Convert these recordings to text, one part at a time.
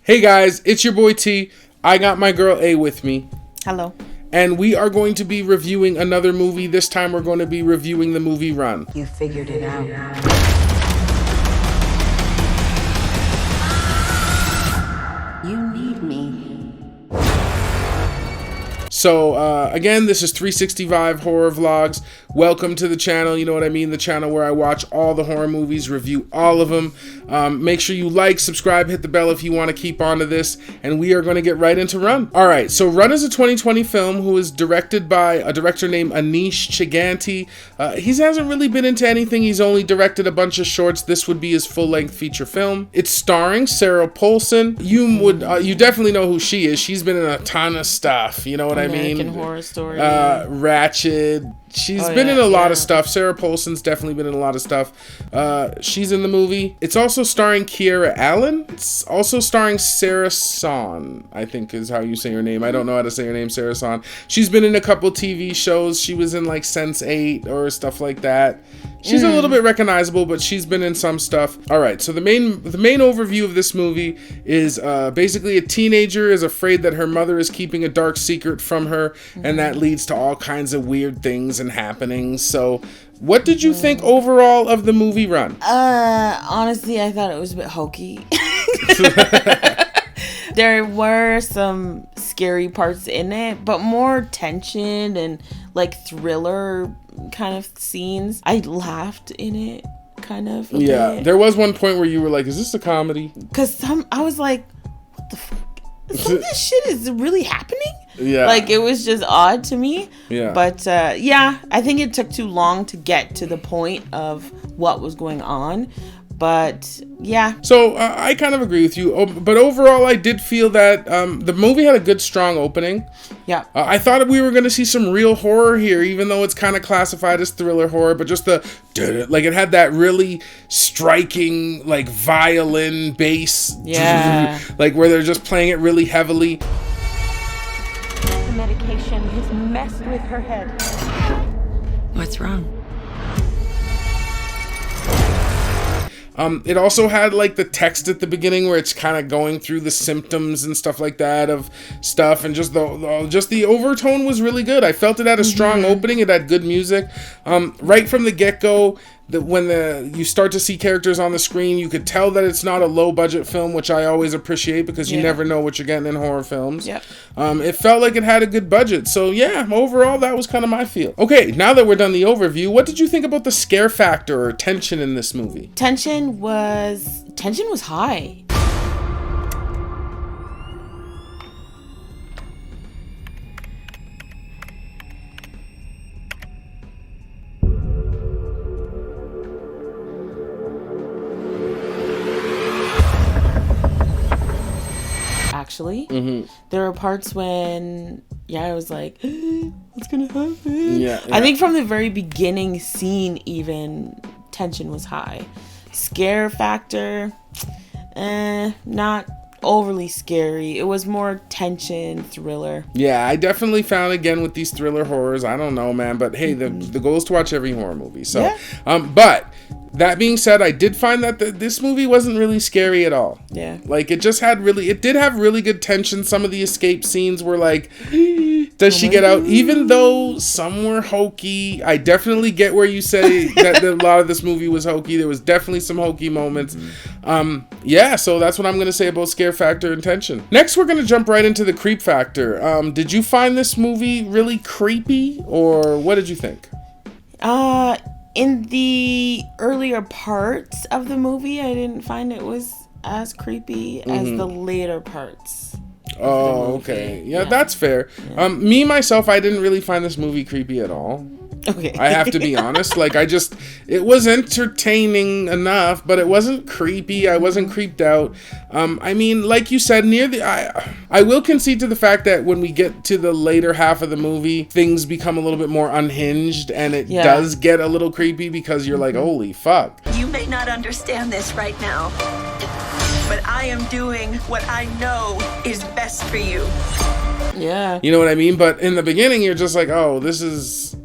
Hey guys, it's your boy T. I got my girl A with me. Hello. And we are going to be reviewing another movie. This time we're going to be reviewing the movie Run. You figured it out. You need me. So, again, this is 365 Horror Vlogs. Welcome to the channel, you know what I mean? The channel where I watch all the horror movies, review all of them. Make sure you like, subscribe, hit the bell if you want to keep on to this. And we are going to get right into Run. Alright, so Run is a 2020 film who is directed by a director named Aneesh Chaganty. He hasn't really been into anything. He's only directed a bunch of shorts. This would be his full-length feature film. It's starring Sara Paulson. You definitely know who she is. She's been in a ton of stuff, you know what I mean? American Horror Story. Ratched. She's been in a lot of stuff. Sara Paulson's definitely been in a lot of stuff. She's in the movie. It's also starring Kiera Allen. It's also starring Sohn, I think is how you say her name. I don't know how to say her name, Sarah Sohn. She's been in a couple TV shows. She was in like Sense8 or stuff like that. She's a little bit recognizable, but she's been in some stuff. All right, so the main overview of this movie is basically a teenager is afraid that her mother is keeping a dark secret from her, and that leads to all kinds of weird things and happenings. So, what did you think overall of the movie Run? Honestly, I thought it was a bit hokey. There were some scary parts in it, but more tension and like thriller kind of scenes. I laughed in it kind of. Yeah, there was one point where you were like, is this a comedy? Because I was like, what the fuck? Some of this shit is really happening? Yeah. Like, it was just odd to me. Yeah. But, yeah, I think it took too long to get to the point of what was going on. But, yeah. So, I kind of agree with you. But overall, I did feel that the movie had a good, strong opening. Yeah. I thought we were going to see some real horror here, even though it's kind of classified as thriller horror. But just like, it had that really striking, like, violin bass. Yeah. Like, where they're just playing it really heavily. The medication has messed with her head. What's wrong? It also had like the text at the beginning where it's kind of going through the symptoms and stuff like that of stuff, and just the overtone was really good. I felt it had a strong opening. It had good music. Right from the get-go, when you start to see characters on the screen, you could tell that it's not a low budget film, which I always appreciate because you never know what you're getting in horror films. Yep. It felt like it had a good budget. So yeah, overall that was kind of my feel. Okay, now that we're done the overview, what did you think about the scare factor or tension in this movie? Tension was high. Actually, there were parts when I was like, what's gonna happen? Yeah. I think from the very beginning scene, even tension was high. Scare factor, not overly scary. It was more tension, thriller. Yeah, I definitely found, again, with these thriller horrors, I don't know, man, but hey, the goal is to watch every horror movie. So, but that being said, I did find that this movie wasn't really scary at all. Yeah. Like, it did have really good tension. Some of the escape scenes were like, does she get out? Even though some were hokey, I definitely get where you say that a lot of this movie was hokey. There was definitely some hokey moments. Yeah, so that's what I'm going to say about scare factor and tension. Next, we're going to jump right into the creep factor. Did you find this movie really creepy, or what did you think? In the earlier parts of the movie, I didn't find it was as creepy as the later parts. Oh, okay. Yeah, that's fair. Me, myself, I didn't really find this movie creepy at all. Okay. I have to be honest. Like, it was entertaining enough, but it wasn't creepy. I wasn't creeped out. I mean, like you said, I will concede to the fact that when we get to the later half of the movie, things become a little bit more unhinged, and it does get a little creepy because you're like, holy fuck. You may not understand this right now, but I am doing what I know is best for you. Yeah. You know what I mean? But in the beginning, you're just like, oh, this is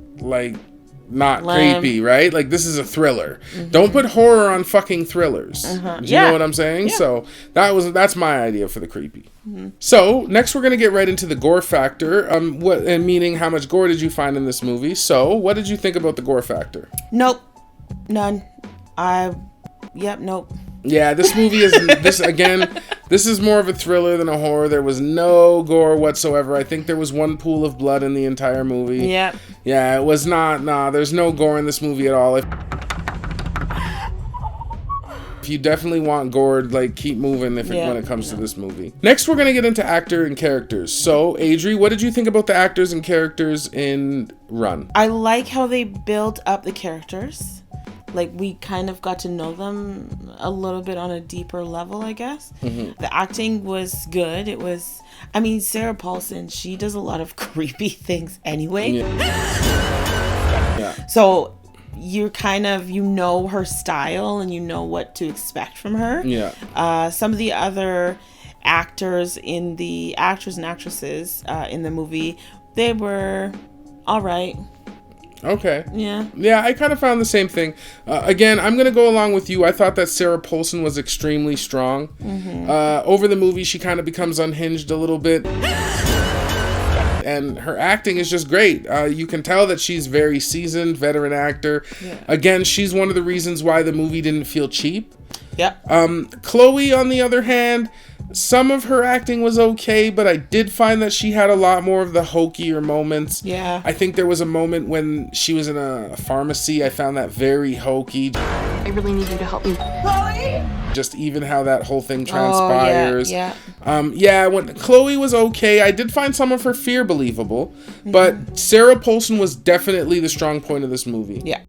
not creepy, right? Like, this is a thriller. Don't put horror on fucking thrillers. Do you know what I'm saying? Yeah. So that's my idea for the creepy. So next we're gonna get right into the gore factor. Meaning how much gore did you find in this movie? So what did you think about the gore factor? Nope. None. Nope. Yeah, this movie is this is more of a thriller than a horror. There was no gore whatsoever. I think there was one pool of blood in the entire movie. Yep. Yeah, it was not. There's no gore in this movie at all. If you definitely want gore, like, keep moving when it comes to this movie. Next, we're gonna get into actor and characters. So, Adri, what did you think about the actors and characters in Run? I like how they built up the characters. Like, we kind of got to know them a little bit on a deeper level, I guess. The acting was good. Sarah Paulson, she does a lot of creepy things anyway. Yeah. So you're kind of, you know her style and you know what to expect from her. Yeah. Some of the other actors and actresses in the movie, they were all right. Okay. Yeah, I kind of found the same thing. Again, I'm going to go along with you. I thought that Sarah Paulson was extremely strong. Over the movie, she kind of becomes unhinged a little bit. And her acting is just great. You can tell that she's very seasoned, veteran actor. Yeah. Again, she's one of the reasons why the movie didn't feel cheap. Yep. Chloe, on the other hand, some of her acting was okay, but I did find that she had a lot more of the hokier moments. Yeah. I think there was a moment when she was in a pharmacy. I found that very hokey. I really need you to help me. Chloe! Just even how that whole thing transpires. Oh, When Chloe was okay, I did find some of her fear believable, but Sarah Paulson was definitely the strong point of this movie. Yeah.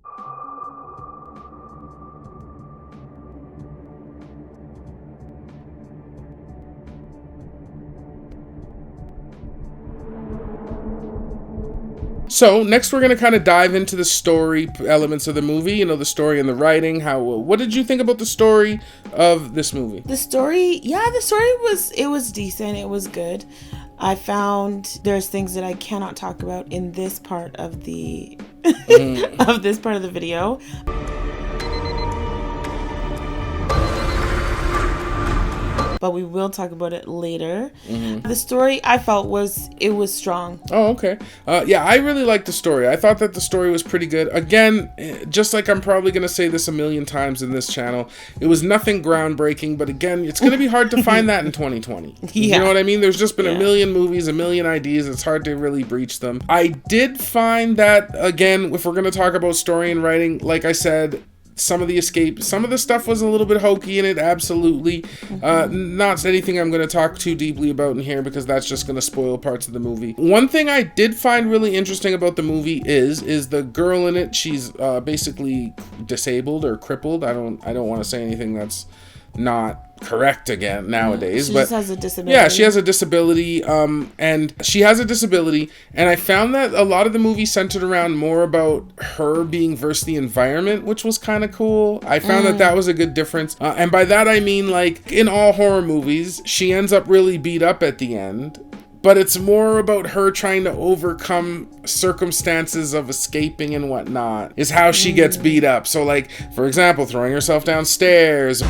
So next we're going to kind of dive into the story elements of the movie, the story and the writing. What did you think about the story of this movie? The story was decent. It was good. I found there's things that I cannot talk about in this part of the of this part of the video. But we will talk about it later. The story, I felt, was strong. Oh, okay. I really liked the story. I thought that the story was pretty good. Again, just like I'm probably going to say this a million times in this channel, it was nothing groundbreaking, but again, it's going to be hard to find that in 2020. You know what I mean? There's just been a million movies, a million ideas. It's hard to really breach them. I did find that, again, if we're going to talk about story and writing, like I said, some of the stuff was a little bit hokey in it, absolutely. Not anything I'm going to talk too deeply about in here because that's just going to spoil parts of the movie. One thing I did find really interesting about the movie is the girl in it. She's basically disabled or crippled. I don't want to say anything that's not correct again nowadays, she but just has a disability. Yeah, she has a disability, and I found that a lot of the movie centered around more about her being versus the environment, which was kind of cool. I found that was a good difference, and by that I mean, like, in all horror movies, she ends up really beat up at the end, but it's more about her trying to overcome circumstances of escaping and whatnot, is how she gets beat up. So, like, for example, throwing herself downstairs,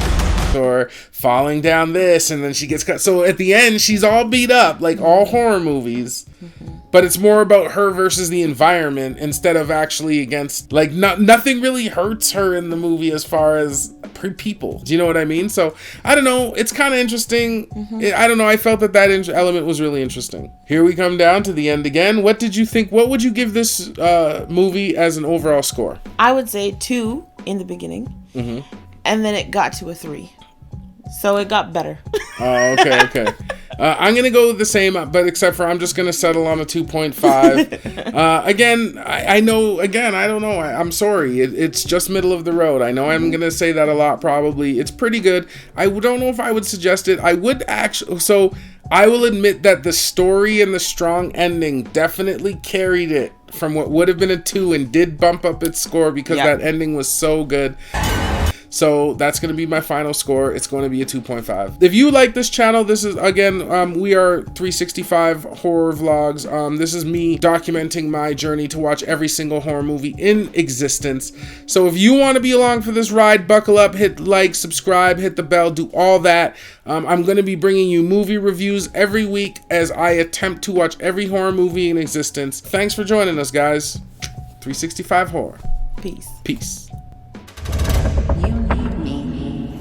or falling down this, and then she gets cut. So at the end, she's all beat up, like all horror movies. But it's more about her versus the environment instead of actually against, like, nothing really hurts her in the movie as far as people. Do you know what I mean? So, I don't know. It's kind of interesting. I don't know. I felt that element was really interesting. Here we come down to the end again. What did you think? What would you give this movie as an overall score? I would say 2 in the beginning. And then it got to a 3. So it got better. Oh, okay. I'm going to go with the same, but except for I'm just going to settle on a 2.5. Again, I know, I don't know. I'm sorry. It's just middle of the road. I know I'm going to say that a lot probably. It's pretty good. I don't know if I would suggest it. I would actually, so I will admit that the story and the strong ending definitely carried it from what would have been a 2 and did bump up its score because that ending was so good. So that's going to be my final score. It's going to be a 2.5. If you like this channel, this is, again, we are 365 horror vlogs. This is me documenting my journey to watch every single horror movie in existence. So if you want to be along for this ride, buckle up, hit like, subscribe, hit the bell, do all that. I'm going to be bringing you movie reviews every week as I attempt to watch every horror movie in existence. Thanks for joining us, guys. 365 Horror. Peace. Peace. You need me.